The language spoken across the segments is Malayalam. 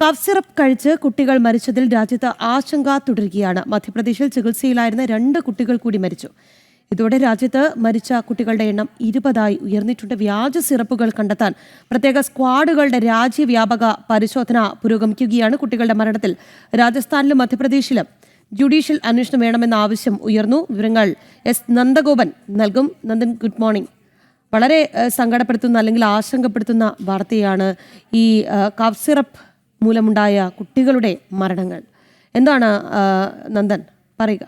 കഫ് സിറപ്പ് കഴിച്ച് കുട്ടികൾ മരിച്ചതിൽ രാജ്യത്ത് ആശങ്ക തുടരുകയാണ്. മധ്യപ്രദേശിൽ ചികിത്സയിലായിരുന്ന 2 കുട്ടികൾ കൂടി മരിച്ചു. ഇതോടെ രാജ്യത്ത് മരിച്ച കുട്ടികളുടെ എണ്ണം 20ആയി ഉയർന്നിട്ടുണ്ട്. വ്യാജ സിറപ്പുകൾ കണ്ടെത്താൻ പ്രത്യേക സ്ക്വാഡുകളുടെ രാജ്യവ്യാപക പരിശോധന പുരോഗമിക്കുകയാണ്. കുട്ടികളുടെ മരണത്തിൽ രാജസ്ഥാനിലും മധ്യപ്രദേശിലും ജുഡീഷ്യൽ അന്വേഷണം വേണമെന്ന ആവശ്യം ഉയർന്നു. വിവരങ്ങൾ എസ് നന്ദഗോപൻ നൽകും. Nandan, good morning. വളരെ സങ്കടപ്പെടുത്തുന്ന അല്ലെങ്കിൽ ആശങ്കപ്പെടുത്തുന്ന വാർത്തയാണ് ഈ കഫ് സിറപ്പ് മൂലമുണ്ടായ കുട്ടികളുടെ മരണങ്ങൾ. എന്താണ് നന്ദൻ പറയുക?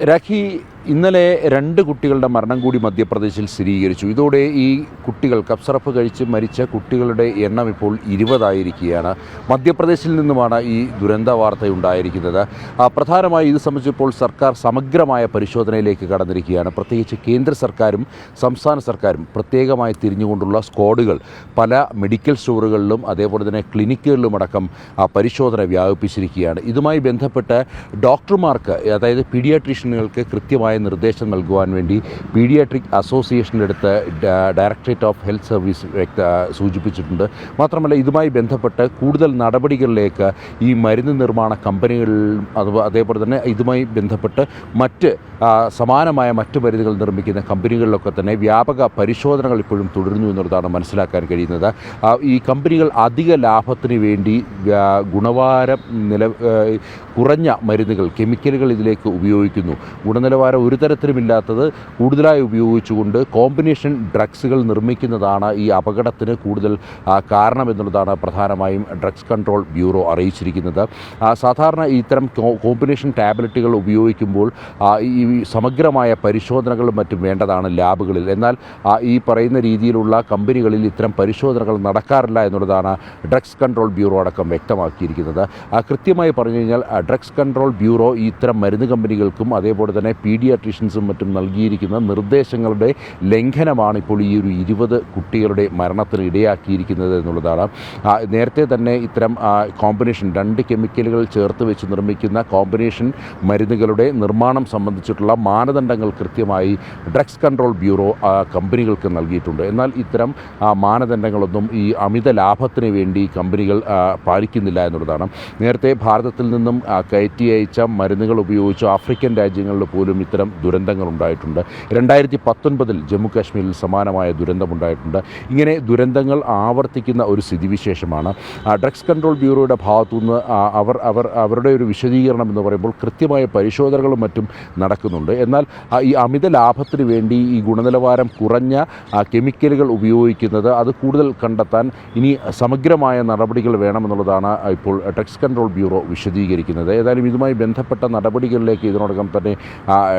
രാഖി, ഇന്നലെ 2 കുട്ടികളുടെ മരണം കൂടി മധ്യപ്രദേശിൽ സ്ഥിരീകരിച്ചു. ഇതോടെ ഈ കുട്ടികൾ കഫ് സിറപ്പ് കഴിച്ച് മരിച്ച കുട്ടികളുടെ എണ്ണം ഇപ്പോൾ 20ആയിരിക്കുകയാണ്. മധ്യപ്രദേശിൽ നിന്നുമാണ് ഈ ദുരന്ത വാർത്തയുണ്ടായിരിക്കുന്നത്. പ്രധാനമായി ഇത് സംബന്ധിച്ചപ്പോൾ സർക്കാർ സമഗ്രമായ പരിശോധനയിലേക്ക് കടന്നിരിക്കുകയാണ്. പ്രത്യേകിച്ച് കേന്ദ്ര സർക്കാരും സംസ്ഥാന സർക്കാരും പ്രത്യേകമായി തിരിഞ്ഞുകൊണ്ടുള്ള സ്ക്വാഡുകൾ പല മെഡിക്കൽ സ്റ്റോറുകളിലും അതേപോലെ തന്നെ ക്ലിനിക്കുകളിലുമടക്കം പരിശോധന വ്യാപിപ്പിച്ചിരിക്കുകയാണ്. ഇതുമായി ബന്ധപ്പെട്ട് ഡോക്ടർമാർക്ക്, അതായത് പീഡിയാട്രീഷ്യനുകൾക്ക് കൃത്യമായ നിർദ്ദേശം നൽകുവാൻ വേണ്ടി പീഡിയാട്രിക് അസോസിയേഷൻ്റെ അടുത്ത് ഡയറക്ടറേറ്റ് ഓഫ് ഹെൽത്ത് സർവീസ് സൂചിപ്പിച്ചിട്ടുണ്ട്. മാത്രമല്ല, ഇതുമായി ബന്ധപ്പെട്ട് കൂടുതൽ നടപടികളിലേക്ക് ഈ മരുന്ന് നിർമ്മാണ കമ്പനികളിലും അതേപോലെ തന്നെ ഇതുമായി ബന്ധപ്പെട്ട് മറ്റ് സമാനമായ മറ്റ് മരുന്നുകൾ നിർമ്മിക്കുന്ന കമ്പനികളിലൊക്കെ തന്നെ വ്യാപക പരിശോധനകൾ ഇപ്പോഴും തുടരുന്നു എന്നുള്ളതാണ് മനസ്സിലാക്കാൻ കഴിയുന്നത്. ഈ കമ്പനികൾ അധിക ലാഭത്തിന് വേണ്ടി ഗുണവാരം കുറഞ്ഞ മരുന്നുകൾ, കെമിക്കലുകൾ ഇതിലേക്ക് ഉപയോഗിക്കുന്നു. ഗുണനിലവാരം ഒരു തരത്തിലുമില്ലാത്തത് കൂടുതലായി ഉപയോഗിച്ചുകൊണ്ട് കോമ്പിനേഷൻ ഡ്രഗ്സുകൾ നിർമ്മിക്കുന്നതാണ് ഈ അപകടത്തിന് കൂടുതൽ കാരണമെന്നുള്ളതാണ് പ്രധാനമായും ഡ്രഗ്സ് കൺട്രോൾ ബ്യൂറോ അറിയിച്ചിരിക്കുന്നത്. സാധാരണ ഇത്തരം കോമ്പിനേഷൻ ടാബ്ലറ്റുകൾ ഉപയോഗിക്കുമ്പോൾ ഈ സമഗ്രമായ പരിശോധനകളും മറ്റും വേണ്ടതാണ് ലാബുകളിൽ. എന്നാൽ ഈ പറയുന്ന രീതിയിലുള്ള കമ്പനികളിൽ ഇത്തരം പരിശോധനകൾ നടക്കാറില്ല എന്നുള്ളതാണ് ഡ്രഗ്സ് കൺട്രോൾ ബ്യൂറോ അടക്കം വ്യക്തമാക്കിയിരിക്കുന്നത്. കൃത്യമായി പറഞ്ഞു കഴിഞ്ഞാൽ ഡ്രഗ്സ് കൺട്രോൾ ബ്യൂറോ ഇത്തരം മരുന്ന് കമ്പനികൾക്കും അതേപോലെ തന്നെ പീഡിയാട്രീഷ്യൻസും മറ്റും നൽകിയിരിക്കുന്ന നിർദ്ദേശങ്ങളുടെ ലംഘനമാണ് ഇപ്പോൾ ഈ ഒരു 20 കുട്ടികളുടെ മരണത്തിന് ഇടയാക്കിയിരിക്കുന്നത് എന്നുള്ളതാണ്. നേരത്തെ തന്നെ ഇത്തരം കോമ്പിനേഷൻ 2 കെമിക്കലുകൾ ചേർത്ത് വെച്ച് നിർമ്മിക്കുന്ന കോമ്പിനേഷൻ മരുന്നുകളുടെ നിർമ്മാണം സംബന്ധിച്ചിട്ടുള്ള മാനദണ്ഡങ്ങൾ കൃത്യമായി ഡ്രഗ്സ് കൺട്രോൾ ബ്യൂറോ കമ്പനികൾക്ക് നൽകിയിട്ടുണ്ട്. എന്നാൽ ഇത്തരം മാനദണ്ഡങ്ങളൊന്നും ഈ അമിത ലാഭത്തിന് വേണ്ടി കമ്പനികൾ പാലിക്കുന്നില്ല എന്നുള്ളതാണ്. നേരത്തെ ഭാരതത്തിൽ നിന്നും കയറ്റി അയച്ച മരുന്നുകൾ ഉപയോഗിച്ച് ആഫ്രിക്കൻ രാജ്യങ്ങളിൽ പോലും ഇത്തരം ദുരന്തങ്ങൾ ഉണ്ടായിട്ടുണ്ട്. 2019 ജമ്മു കാശ്മീരിൽ സമാനമായ ദുരന്തമുണ്ടായിട്ടുണ്ട്. ഇങ്ങനെ ദുരന്തങ്ങൾ ആവർത്തിക്കുന്ന ഒരു സ്ഥിതിവിശേഷമാണ്. ഡ്രഗ്സ് കൺട്രോൾ ബ്യൂറോയുടെ ഭാഗത്തുനിന്ന് അവരുടെ ഒരു വിശദീകരണം എന്ന് പറയുമ്പോൾ കൃത്യമായ പരിശോധനകളും മറ്റും നടക്കുന്നുണ്ട്. എന്നാൽ ഈ അമിത ലാഭത്തിന് വേണ്ടി ഈ ഗുണനിലവാരം കുറഞ്ഞ കെമിക്കലുകൾ ഉപയോഗിക്കുന്നത് അത് കൂടുതൽ കണ്ടെത്താൻ ഇനി സമഗ്രമായ നടപടികൾ വേണമെന്നുള്ളതാണ് ഇപ്പോൾ ഡ്രഗ്സ് കൺട്രോൾ ബ്യൂറോ വിശദീകരിക്കുന്നത്. ഏതായാലും ഇതുമായി ബന്ധപ്പെട്ട നടപടികളിലേക്ക് ഇതിനോടകം തന്നെ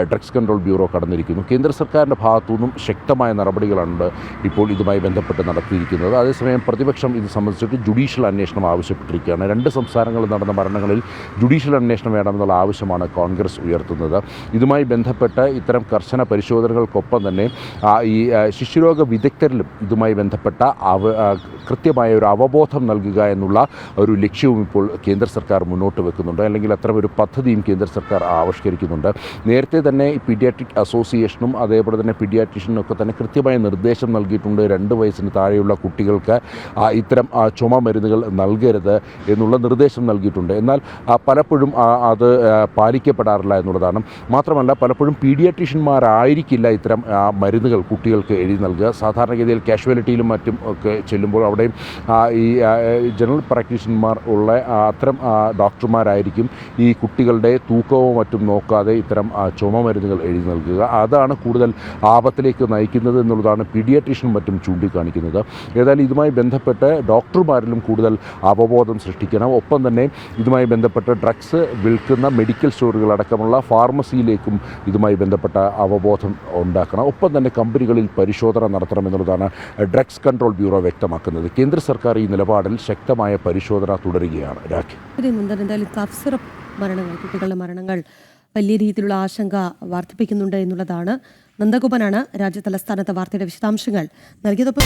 ഡ്രഗ്സ് കൺട്രോൾ ബ്യൂറോ കടന്നിരിക്കുന്നു. കേന്ദ്ര സർക്കാരിൻ്റെ ഭാഗത്തുനിന്നും ശക്തമായ നടപടികളാണ് ഇപ്പോൾ ഇതുമായി ബന്ധപ്പെട്ട് നടത്തിയിരിക്കുന്നത്. അതേസമയം പ്രതിപക്ഷം ഇത് സംബന്ധിച്ചിട്ട് ജുഡീഷ്യൽ അന്വേഷണം ആവശ്യപ്പെട്ടിരിക്കുകയാണ്. 2 സംസ്ഥാനങ്ങളിൽ നടന്ന മരണങ്ങളിൽ ജുഡീഷ്യൽ അന്വേഷണം വേണമെന്നുള്ള ആവശ്യമാണ് കോൺഗ്രസ് ഉയർത്തുന്നത്. ഇതുമായി ബന്ധപ്പെട്ട് ഇത്തരം കർശന പരിശോധനകൾക്കൊപ്പം തന്നെ ഈ ശിശുരോഗ വിദഗ്ധരിലും ഇതുമായി ബന്ധപ്പെട്ട കൃത്യമായ ഒരു അവബോധം നൽകുക എന്നുള്ള ഒരു ലക്ഷ്യവും ഇപ്പോൾ കേന്ദ്ര സർക്കാർ മുന്നോട്ട് വെക്കുന്നുണ്ട്. അല്ലെങ്കിൽ അത്തരം ഒരു പദ്ധതിയും കേന്ദ്ര സർക്കാർ ആവിഷ്കരിക്കുന്നുണ്ട്. നേരത്തെ തന്നെ പീഡിയാട്രിക് അസോസിയേഷനും അതേപോലെ തന്നെ പീഡിയാട്രീഷ്യനൊക്കെ തന്നെ കൃത്യമായ നിർദ്ദേശം നൽകിയിട്ടുണ്ട്. 2 വയസ്സിന് താഴെയുള്ള കുട്ടികൾക്ക് ഇത്തരം ചുമ മരുന്നുകൾ നൽകരുത് എന്നുള്ള നിർദ്ദേശം നൽകിയിട്ടുണ്ട്. എന്നാൽ പലപ്പോഴും അത് പാലിക്കപ്പെടാറില്ല എന്നുള്ളതാണ്. മാത്രമല്ല, പലപ്പോഴും പീഡിയാട്രീഷ്യന്മാരായിരിക്കില്ല ഇത്തരം മരുന്നുകൾ കുട്ടികൾക്ക് എഴുതി നൽകുക. സാധാരണഗതിയിൽ കാഷ്വാലിറ്റിയിലും മറ്റും ഒക്കെ ചെല്ലുമ്പോൾ അവിടെയും ഈ ജനറൽ പ്രാക്ടീഷണർമാർ ഉള്ള അത്തരം ഡോക്ടർമാരായിരിക്കും ഈ കുട്ടികളുടെ തൂക്കവും മറ്റും നോക്കാതെ ഇത്തരം ചുമ മരുന്നുകൾ എഴുതി നൽകുക. അതാണ് കൂടുതൽ ആപത്തിലേക്ക് നയിക്കുന്നത് എന്നുള്ളതാണ് പീഡിയാട്രീഷ്യനും മറ്റും ചൂണ്ടിക്കാണിക്കുന്നത്. ഏതായാലും ഇതുമായി ബന്ധപ്പെട്ട് ഡോക്ടർമാരിലും കൂടുതൽ അവബോധം സൃഷ്ടിക്കണം. ഒപ്പം തന്നെ ഇതുമായി ബന്ധപ്പെട്ട് ഡ്രഗ്സ് വിൽക്കുന്ന മെഡിക്കൽ സ്റ്റോറുകളടക്കമുള്ള ഫാർമസിയിലേക്കും ഇതുമായി ബന്ധപ്പെട്ട അവബോധം ഉണ്ടാക്കണം. ഒപ്പം തന്നെ കമ്പനികളിൽ പരിശോധന നടത്തണമെന്നുള്ളതാണ് ഡ്രഗ്സ് കൺട്രോൾ ബ്യൂറോ വ്യക്തമാക്കുന്നത്. കേന്ദ്ര സർക്കാർ ഈ നിലപാടിൽ ശക്തമായ പരിശോധന തുടരുകയാണ്. രാഖി, കഫ് സിറപ്പ് മരണങ്ങൾ, കുട്ടികളുടെ മരണങ്ങൾ വലിയ രീതിയിലുള്ള ആശങ്ക വർദ്ധിപ്പിക്കുന്നുണ്ട് എന്നുള്ളതാണ്. നന്ദഗോപനാണ് രാജ്യ തലസ്ഥാനത്തെ വാർത്തയുടെ വിശദാംശങ്ങൾ നൽകിയതൊപ്പം